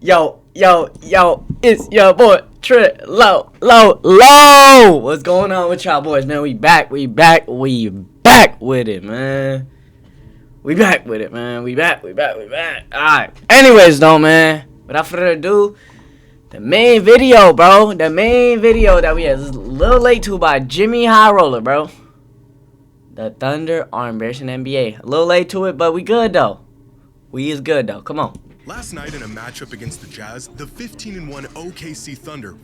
Yo, it's your boy Trilo, low. What's going on with y'all boys, man? We back with it, man. We back. Alright. Anyways, though, man. Without further ado, the main video, bro. The main video that we had is a little late to by Jimmy High Roller, bro. The Thunder are embarrassing the NBA. A little late to it, but we good, though. We is good, though. Come on. Last night in a matchup against the Jazz, the 15-1 OKC Thunder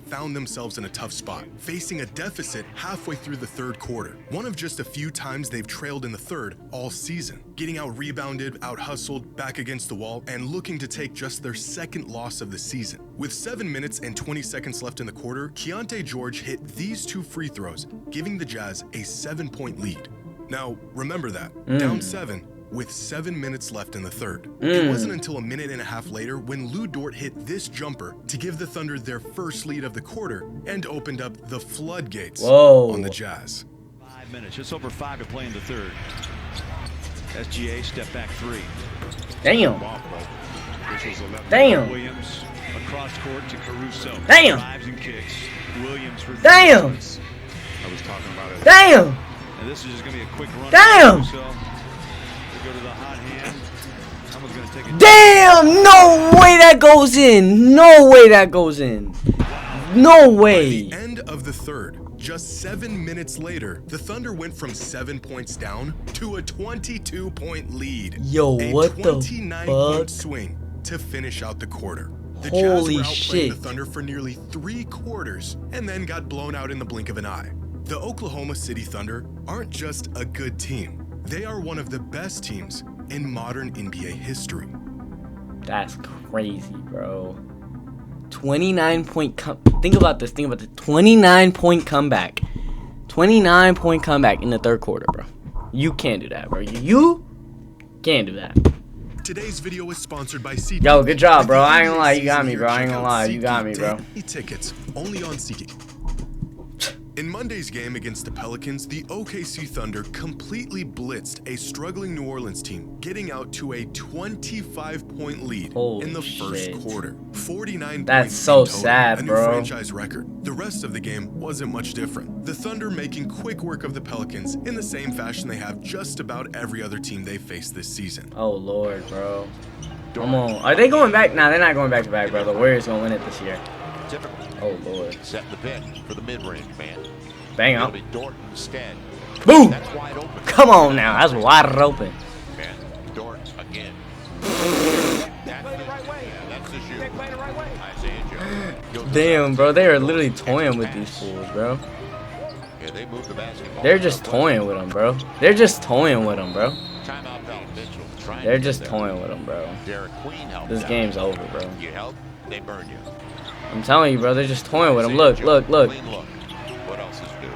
found themselves in a tough spot, facing a deficit halfway through the third quarter. One of just a few times they've trailed in the third all season, getting out-rebounded, out-hustled, back against the wall, and looking to take just their second loss of the season. With 7 minutes and 20 seconds left in the quarter, Keontae George hit these two free throws, giving the Jazz a 7-point lead. Now, remember that, down 7, with 7 minutes left in the third. It wasn't until a minute and a half later when Lou Dort hit this jumper to give the Thunder their first lead of the quarter and opened up the floodgates on the Jazz. 5 minutes, just over 5 to play in the third. SGA step back 3. Damn. Williams across court to Caruso. Damn. Drives and kicks. Williams for Damn. I was talking about it. Damn. And this is just gonna be a quick run. Damn. Go to the hot hand. Someone's gonna take it. Damn! No way that goes in. No way that goes in. No way. By the end of the third, just 7 minutes later, the Thunder went from 7 points down to a 22-point lead. Yo, what the fuck? 29-point swing to finish out the quarter. The Holy Jazz were outplaying the shit. Thunder for nearly 3 quarters and then got blown out in the blink of an eye. The Oklahoma City Thunder aren't just a good team. They are one of the best teams in modern NBA history. That's crazy, bro. 29-point think about this. Think about the 29-point comeback. 29-point comeback in the third quarter, bro. You can't do that, bro. You can't do that. Today's video is sponsored by SeatGeek. Yo, good job, bro. I ain't gonna lie. You got me, bro. I ain't gonna lie. You got me, bro. Tickets only on SeatGeek. In Monday's game against the Pelicans, the OKC Thunder completely blitzed a struggling New Orleans team, getting out to a 25-point lead in the first quarter. 49 That's points so in total, sad, a new bro. franchise record. The rest of the game wasn't much different. The Thunder making quick work of the Pelicans in the same fashion they have just about every other team they faced this season. Oh, Lord, bro. Come on. Are they going back? Nah, they're not going back to back, bro. The Warriors gonna win it this year. Typical. Oh, Lord. Set the pick for the mid-range man. Bang It'll up. be Dort instead. Boom. That's wide open. Come on now. That's wide open. And Dort again. That's the shoot. Isaiah Joe. Damn, bro. They are literally toying with these fools, bro. Yeah, they moved the basketball. They're just toying with them, bro. They're just toying with them, bro. Timeout Val Mitchell. trying They're to just get there. toying with them, bro. Derek Queen helped This out. game's over, bro. You help, they burn you. I'm telling you, bro. They're just toying with them. Isaiah Look, Joe, look, look. clean look. What else is new?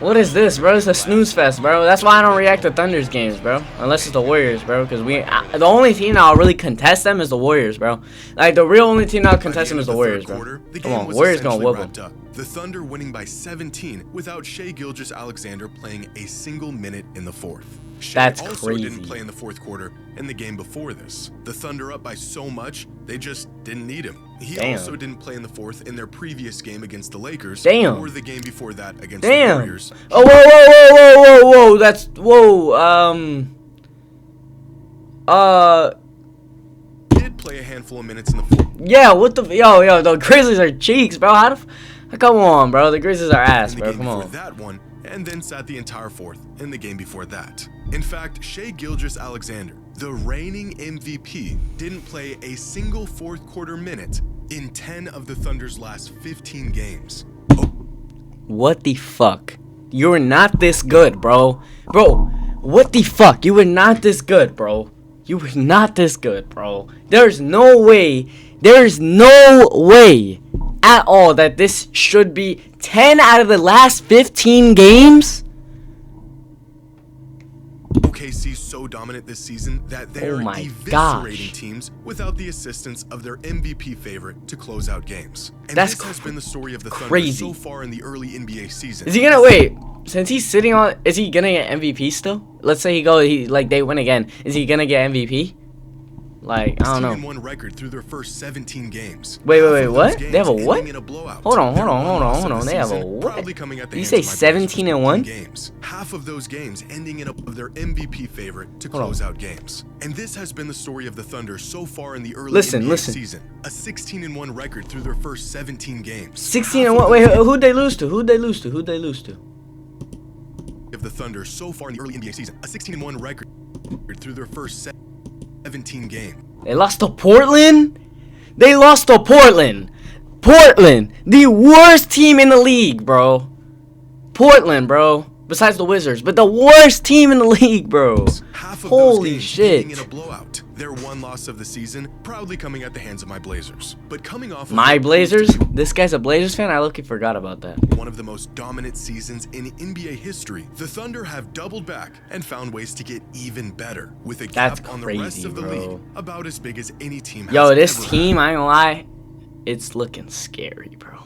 What is this, bro? It's a snooze fest, bro. That's why I don't react to Thunder's games, bro. Unless it's the Warriors, bro. Because the only team that'll really contest them is the Warriors, bro. Like, the real only team that'll contest them is the Warriors, bro. Come on, Warriors gonna whoop them. The Thunder winning by 17 without Shai Gilgeous-Alexander playing a single minute in the fourth. Shai That's also crazy. didn't play in the fourth quarter in the game before this. The Thunder up by so much, they just didn't need him. He also didn't play in the fourth in their previous game against the Lakers or the game before that against the Warriors. Oh, whoa. That's, Did play a handful of minutes in the fourth. yeah, what the, yo, the Grizzlies are cheeks, bro. Come on, bro. The Grizzlies are ass, in the bro. game Come before on. that one, and then sat the entire fourth in the game before that. In fact, Shai Gilgeous-Alexander, the reigning MVP, didn't play a single fourth quarter minute in 10 of the Thunder's last 15 games. What the fuck? You were not this good, bro. Bro, what the fuck? You were not this good, bro. You were not this good, bro. There's no way at all that this should be 10 out of the last 15 games. OKC's so dominant this season that they are eviscerating teams without the assistance of their MVP favorite to close out games. And That's this has been the story of the Thunder crazy. so far in the early NBA season. Is he gonna wait? Since he's sitting on, is he gonna get MVP still? Let's say they win again. Is he gonna get MVP? Like, I don't know. 16-1 record through their first 17 games. Wait, Half of what? those games They have a what? ending in a blowout. Hold on. Their one loss of the They have a season what? probably coming at the You hands say of my Blazers 17 and 1? games. Half of those games ending in of their MVP favorite to close out games. And this has been the story of the Thunder so far in the early NBA season. A 16-1 record through their first 17 games. 16 and 1. Wait, who'd they lose to? Who'd they lose to? Of the Thunder so far in the early NBA season, a 16-1 record through their first 17 games. They lost to Portland? They lost to Portland. Portland, the worst team in the league, bro. Portland, bro. Besides the Wizards, but the worst team in the league, bro. Half of Holy those games shit. ending in a blowout. Their one loss of the season, proudly coming at the hands of my Blazers. But coming off of My Blazers? This guy's a Blazers fan? I low-key forgot about that. one of the most dominant seasons in NBA history, the Thunder have doubled back and found ways to get even better, with a That's gap on the rest crazy, of the bro. league about as big as any team has Yo, this ever team, had. I ain't gonna lie, it's looking scary, bro.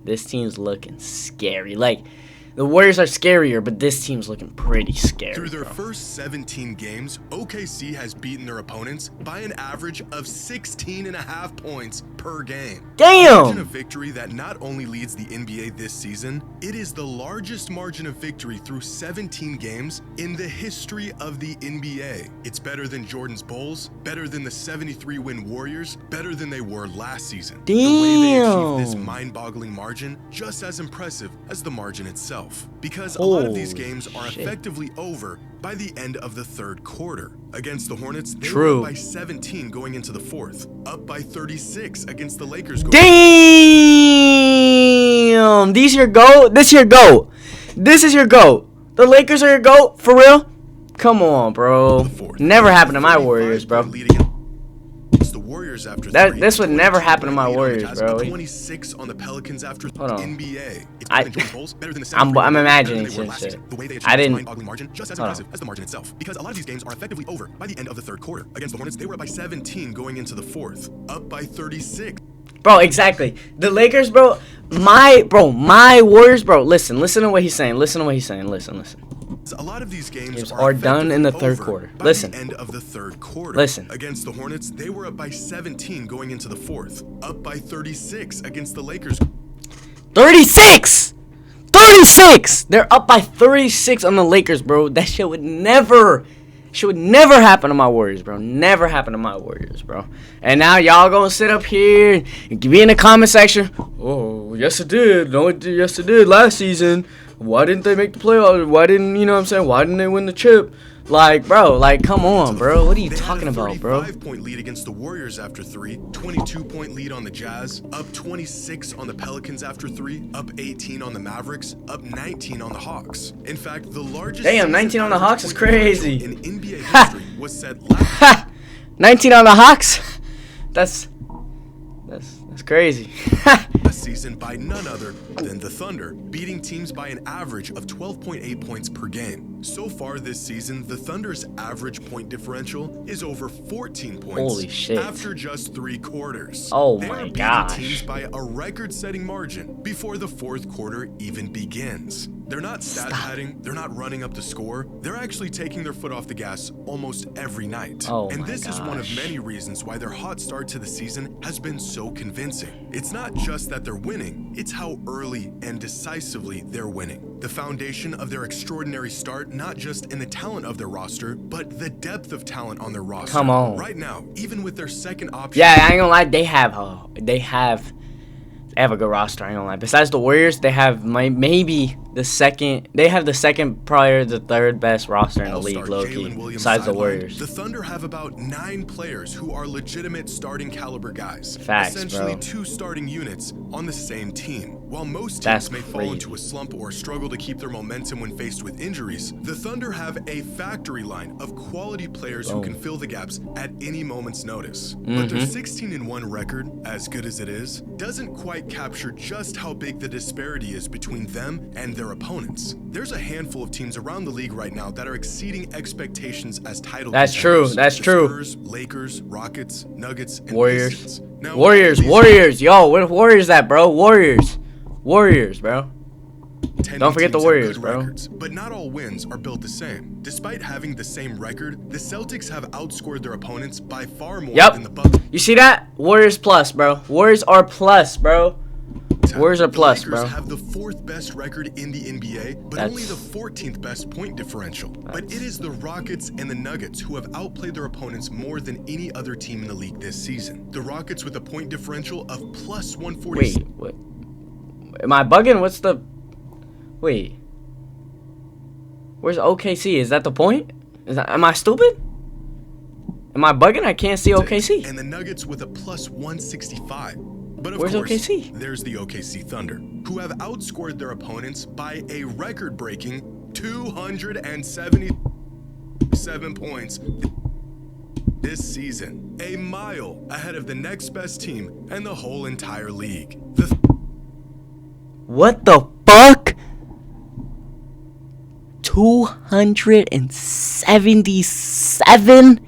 This team's looking scary. Like, the Warriors are scarier, but this team's looking pretty scary, Through their bro. first 17 games, OKC has beaten their opponents by an average of 16.5 points per game. Damn! Margin of victory that not only leads the NBA this season, it is the largest margin of victory through 17 games in the history of the NBA. It's better than Jordan's Bulls, better than the 73-win Warriors, better than they were last season. The way they achieved this Damn. mind-boggling margin, just as impressive as the margin itself. Because a lot of these Holy games are shit. effectively over by the end of the third quarter. Against the Hornets, they True. were up by 17 going into the fourth, up by 36 against the Lakers. Damn! These your GOAT? This your GOAT. This is your GOAT. The Lakers are your GOAT? For real? Come on, bro. Never happened to my Warriors, bro. The Warriors after This would never happen to my Warriors, bro. 26 on the Pelicans after Hold on. NBA. It's I- better than Jordan Bulls, better than the I'm 73 imagining better than they were some last shit. season. The way they I achieved this didn't- mind-boggling margin, just as Hold on. impressive as the margin itself. Because a lot of these games are effectively over by the end of the third quarter. Against the Hornets, they were up by 17 going into the fourth, up by 36. Bro, exactly. The Lakers, bro. My Warriors, bro. Listen to what he's saying. Listen. A lot of these games are done in the third effectively quarter. over by Listen. the end of the third quarter. Listen. Against the Hornets, they were up by 17 going into the fourth, up by 36 against the Lakers. 36! 36! They're up by 36 on the Lakers, bro. That shit would never happen to my Warriors, bro. Never happen to my Warriors, bro. And now y'all gonna sit up here and be in the comment section. Oh, yes it did. No, yes it did last season. Why didn't they make the playoffs? Why didn't, you know what I'm saying? Why didn't they win the chip? Like, bro, like, come on, bro. What are you talking about, bro? They had a 35-point lead against the Warriors after 3, 22-point lead on the Jazz, up 26 on the Pelicans after 3, up 18 on the Mavericks, up 19 on the Hawks. In fact, the largest Damn, season 19 on the average Hawks is point differential crazy. in NBA history was set last Ha! 19 on the Hawks? That's crazy. season by none other than the Thunder, beating teams by an average of 12.8 points per game. So far this season, the Thunder's average point differential is over 14 points. Holy shit. After just 3 quarters. Oh They my are beating gosh. teams by a record-setting margin before the fourth quarter even begins. They're not stat padding, they're not running up the score, they're actually taking their foot off the gas almost every night. Oh and my this is one of gosh. many reasons why their hot start to the season has been so convincing. It's not just that they're winning, it's how early and decisively they're winning. The foundation of their extraordinary start, not just in the talent of their roster, but the depth of talent on their roster. Come on. Right now, even with their second option. Yeah, I ain't gonna lie. They have a good roster. I ain't gonna lie. Besides the Warriors, they have maybe the second. They have the second, probably the third best roster in the league, All-star low Jalen key. Williams Besides the sidelined. Warriors. The Thunder have about 9 players who are legitimate starting caliber guys. Facts, Essentially bro. 2 starting units on the same team. While most teams That's may fall crazy. into a slump or struggle to keep their momentum when faced with injuries, the Thunder have a factory line of quality players who can fill the gaps at any moment's notice. But their 16-1 record, as good as it is, doesn't quite capture just how big the disparity is between them and their opponents. There's a handful of teams around the league right now that are exceeding expectations as title That's contenders. true, that's The true. Spurs, Lakers, Rockets, Nuggets, and Warriors. Pistons. Now, Warriors. these Yo, where the Warriors at, bro? Warriors, bro. contending Don't forget the teams have Warriors, good bro. records, but not all wins are built the same. Despite having the same record, the Celtics have outscored their opponents by far more than the Bucks. You see that? Warriors plus, bro. Warriors are plus, bro. Warriors are plus, the Lakers bro. have the 4th best record in the NBA, but only the 14th best point differential. But it is the Rockets and the Nuggets who have outplayed their opponents more than any other team in the league this season. The Rockets with a point differential of plus 146. Wait, what? Am I bugging? What's the... Wait. Where's OKC? Is that the point? Am I stupid? Am I bugging? I can't see OKC. And the Nuggets with a plus 165. But of Where's course, OKC? There's the OKC Thunder, who have outscored their opponents by a record-breaking 277 points this season, a mile ahead of the next best team and the whole entire league. What the fuck? 277?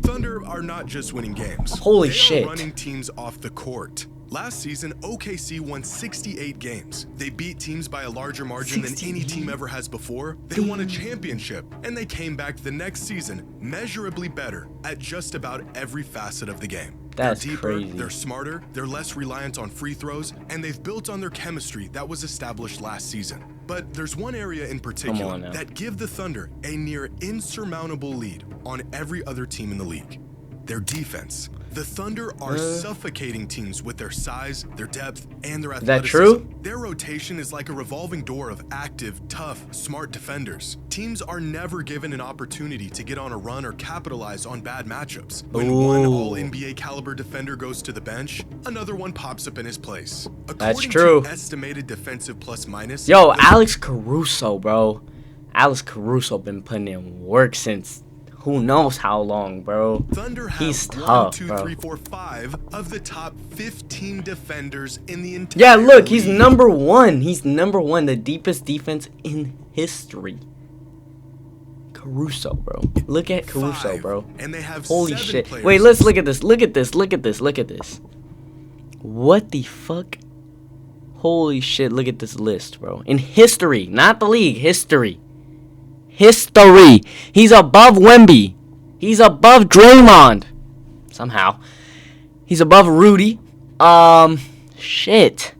Thunder are not just winning games. Holy they shit. are running teams off the court. Last season, OKC won 68 games. They beat teams by a larger margin than any team ever has before. They won a championship, and they came back the next season measurably better at just about every facet of the game. That's they're deeper, crazy. they're smarter, they're less reliant on free throws, and they've built on their chemistry that was established last season. But there's one area in particular that give the Thunder a near insurmountable lead on every other team in the league: their defense. The Thunder are suffocating teams with their size, their depth, and their athleticism. Is that true? Their rotation is like a revolving door of active, tough, smart defenders. Teams are never given an opportunity to get on a run or capitalize on bad matchups. When one all-NBA caliber defender goes to the bench, another one pops up in his place. That's true. According to estimated defensive plus-minus... Yo, Alex Caruso, bro. Alex Caruso been putting in work since... who knows how long, bro. Thunder have He's tough, 1, 2, bro. 3, 4, 5 of the top 15 defenders in the entire Yeah, look, he's league. number one. He's number one, the deepest defense in history. Caruso, bro. Look at Caruso, 5, bro. and they have Holy 7 shit. players. Wait, let's look at this. Look at this. Look at this. Look at this. What the fuck? Holy shit, look at this list, bro. In history, not the league, history. History. He's above Wemby. He's above Draymond. Somehow. He's above Rudy. Shit.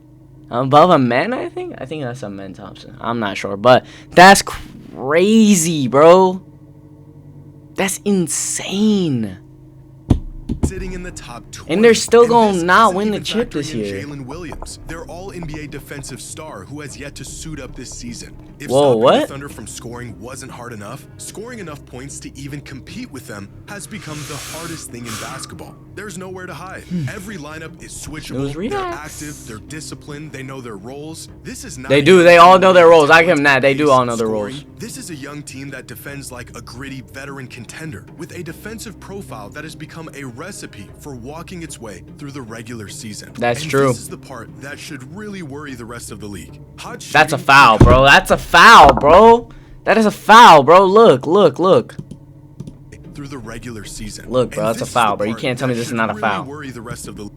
Above a man, I think? I think that's a Man Thompson. I'm not sure. But that's crazy, bro. That's insane. Sitting in the top 20. And they're still gonna this not isn't win the even chip this factoring in year. Jalen Williams, their all-NBA defensive star who has yet to suit up this season. If Whoa, stopping what? the Thunder from scoring wasn't hard enough, scoring enough points to even compete with them has become the hardest thing in basketball. There's nowhere to hide. Every lineup is switchable. They're relax. active, they're disciplined, they know their roles. This is not They a do. young They all team know their with roles. I give talent, them that. They do pace, all know their scoring. roles. This is a young team that defends like a gritty veteran contender with a defensive profile that has become a recipe for walking its way through the regular season. That's and true. This is the part that should really worry the rest of the league. Hot That's a shooting foul, bro. That's a foul, bro. That is a foul, bro. Look, look, look. through the regular season. Look, bro, And that's a this is foul, the bro. You part can't tell me that this is should not a really foul. Worry the rest of the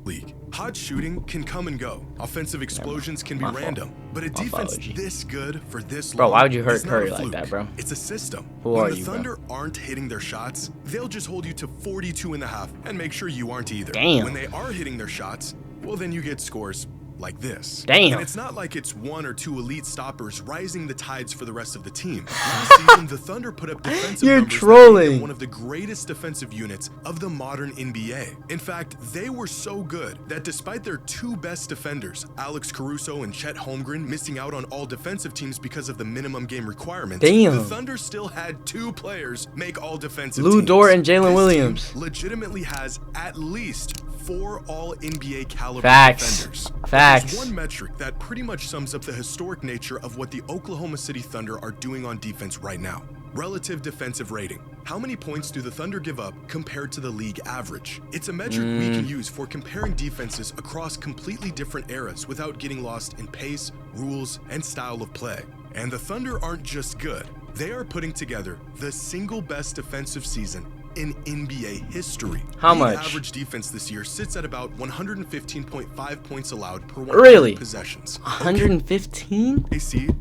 league. Hot shooting can come and go. Offensive explosions can be My fault. random. But a My defense apology. this good for this Bro, long why would you hurt is not Curry a like fluke. that, bro? It's a system. Who when are the you, bro? Thunder aren't hitting their shots, they'll just hold you to 42.5 and make sure you aren't either. Damn. When they are hitting their shots, well, then you get scores like this. Damn. And it's not like it's 1 or 2 elite stoppers rising the tides for the rest of the team. Last season, the Thunder put up defensive You're numbers that made trolling. them one of the greatest defensive units of the modern NBA. In fact, they were so good that despite their 2 best defenders, Alex Caruso and Chet Holmgren, missing out on all defensive teams because of the minimum game requirements, Damn. the Thunder still had 2 players make all defensive Lou teams. Dort and Jalen This Williams. team legitimately has at least 4 all-NBA caliber Facts. defenders. Facts. There's one metric that pretty much sums up the historic nature of what the Oklahoma City Thunder are doing on defense right now. Relative defensive rating. How many points do the Thunder give up compared to the league average? It's a metric we can use for comparing defenses across completely different eras without getting lost in pace, rules, and style of play. And the Thunder aren't just good. They are putting together the single best defensive season in NBA history. How The much? average defense this year sits at about 115.5 points allowed per 100 Really? possessions. 115? OKC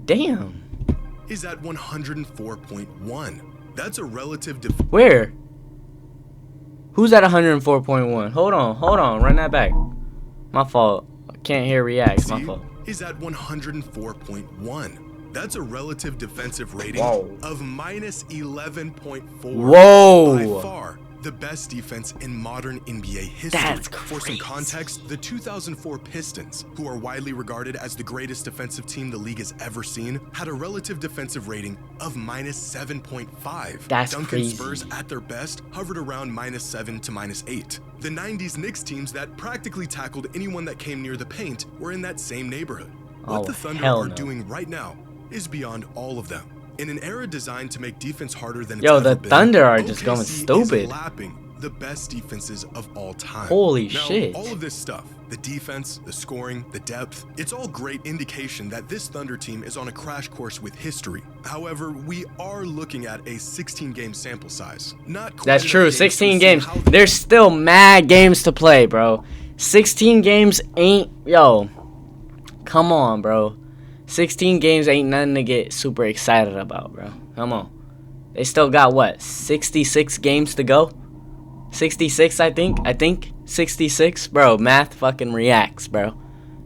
Damn. is at 104.1. That's a relative Where? Who's at 104.1? Hold on. Run that back. My fault. I can't hear reacts. My fault. is at 104.1. That's a relative defensive rating Whoa. of minus 11.4. Whoa. By far the best defense in modern NBA history. That's For some crazy. context, the 2004 Pistons, who are widely regarded as the greatest defensive team the league has ever seen, had a relative defensive rating of minus 7.5. That's Duncan crazy. Spurs, at their best, hovered around minus 7 to minus 8. The 90s Knicks teams that practically tackled anyone that came near the paint were in that same neighborhood. What Oh, the Thunder hell are no. doing right now is beyond all of them. In an era designed to make defense harder than it's Yo, ever the been, Thunder are just OKC going is stupid. lapping the best defenses of all time. Holy Now, shit. all of this stuff, the defense, the scoring, the depth, it's all great indication that this Thunder team is on a crash course with history. However, we are looking at a 16-game sample size. Not quite That's enough true. games to 16 see games. how There's still mad games to play, bro. 16 games ain't... Yo. Come on, bro. 16 games ain't nothing to get super excited about, bro. Come on. They still got, what, 66 games to go? 66, I think. 66. Bro, math fucking reacts, bro.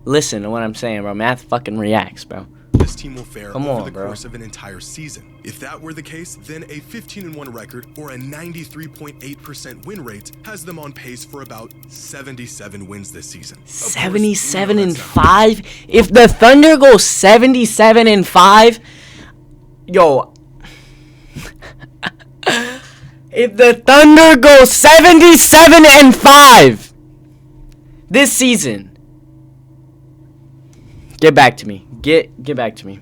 Listen to what I'm saying, bro. Math fucking reacts, bro. this team will fare Come over on, the bro. course of an entire season. If that were the case, then a 15-1 record or a 93.8% win rate has them on pace for about 77 wins this season. Of course, we know 77 and that's not- 5. If the Thunder go 77 and 5, yo. If the Thunder go 77 and 5 this season, get back to me. Get back to me.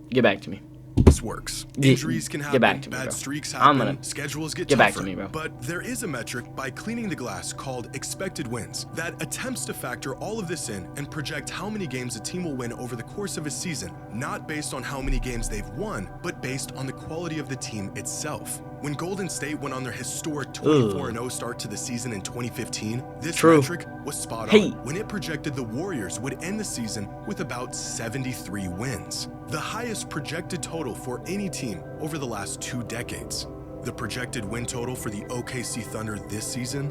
Get back to me. This works. Get- Injuries can get happen, back to me, bad bro. streaks I'm happen, gonna- schedules get get back tougher. to me, bro. But there is a metric by cleaning the glass called expected wins that attempts to factor all of this in and project how many games a team will win over the course of a season, not based on how many games they've won, but based on the quality of the team itself. When Golden State went on their historic 24-0 start to the season in 2015, this True. metric was spot on Hey. when it projected the Warriors would end the season with about 73 wins, the highest projected total for any team over the last 2 decades. The projected win total for the OKC Thunder this season?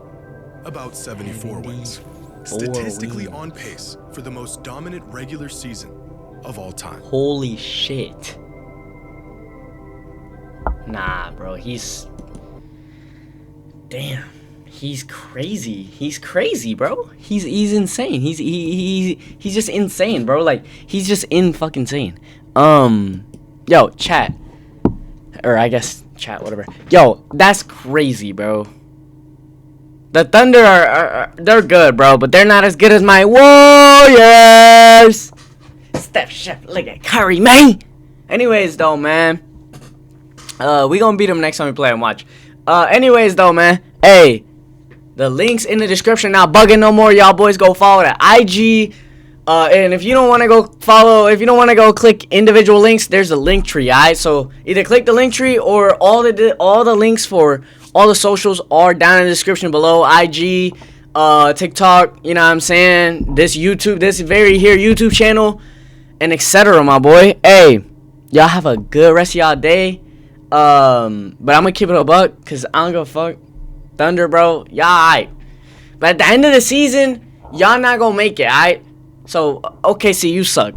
About 74 wins. Statistically on pace for the most dominant regular season of all time. Holy shit. Nah, bro, damn, he's crazy. He's crazy, bro. He's insane. He's just insane, bro. Like, he's just fucking insane. Yo, chat, or I guess chat, whatever. Yo, that's crazy, bro. The Thunder are they're good, bro, but they're not as good as my Warriors. Steph Chef, look at Curry, man. Anyways, though, man. We gonna beat them next time we play and watch. Anyways, though, man. Hey, the link's in the description. Not bugging no more. Y'all boys go follow the IG. And if you don't want to go follow, if you don't want to go click individual links, there's a link tree, alright? So either click the link tree or all the links for all the socials are down in the description below. IG, TikTok, you know what I'm saying? This YouTube channel, and etc. My boy. Hey, y'all have a good rest of y'all day. But I'm gonna keep it a buck, cause I don't give a fuck. Thunder, bro, y'all alright. But at the end of the season, y'all not gonna make it, alright? So, OKC, you suck.